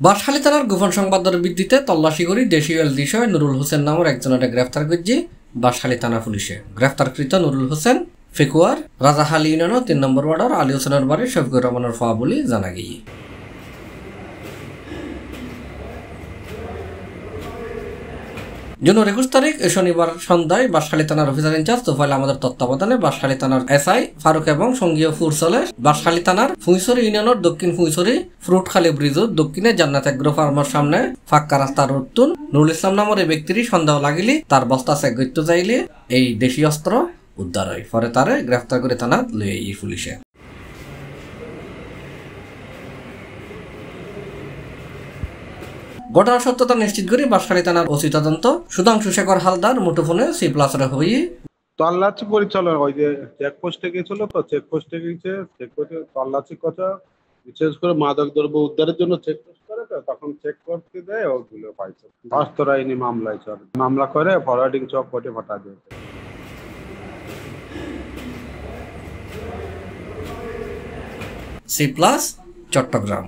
বাঁশখালী থানার গোপন সংবাদের ভিত্তিতে তল্লাশি করে দেশীয় এলদিশয় নুরুল হোসেন নামের একজনের গ্রেফতার করেছে বাঁশখালী থানা পুলিশে। গ্রেফতারকৃত নুরুল হোসেন ফেকুয়ার রাজাহালী ইউনিয়নের 3 নম্বর ওয়ার্ডের আলী হোসেনের বাড়ি শফিকুর রহমানের ফা বলে জানা গিয়ে। জুনের 21 তারিখ শনিবার সন্ধ্যায় বাঁশখালী থানার অফিসার ইনচার্জ তোফাইল আমাদের তত্ত্বাবধানে বাঁশখালী থানার এসআই ফারুক এবং সঙ্গীয় ফুরসলে বাঁশখালী থানার ফুঁইছড়ি ইউনিয়নের দক্ষিণ ফুঁইছড়ি ফ্রুটখালী ব্রিজের দক্ষিণে জান্নাত এগ্রো ফার্মের সামনে ফাঁকা রাস্তার উত্তুন নুরুল ইসলাম নামের এই ব্যক্তির সন্দেহ লাগিলে তার বস্তা চেক করতে চাইলে এই দেশি অস্ত্র উদ্ধার হয়। পরে তারে গ্রেফতার করে থানা লয়ে এই পুলিশে। ঘটনার সত্যতা নিশ্চিত করে বাঁশখালী থানার ওসি তদন্ত সুধাংশু শেখর হালদার মুঠোফোনে C+রে হয়ে তল্লাশি পরিচালনা ওই যে চেকপোস্টে গেছিল, তো চেকপোস্টে গিয়েছে, চেকপোস্টে তল্লাশি কথা বিশেষ করে মাদক দ্রব্য উদ্ধারের জন্য চেকপোস্ট করে, তো তখন চেক করতে দেয় ওগুলো পাইছে। অস্ত্র আইনি মামলায় চলে, মামলা করে ফরওয়ার্ডিং চক কোর্টে পাঠা দিয়েছে। C+ চট্টগ্রাম।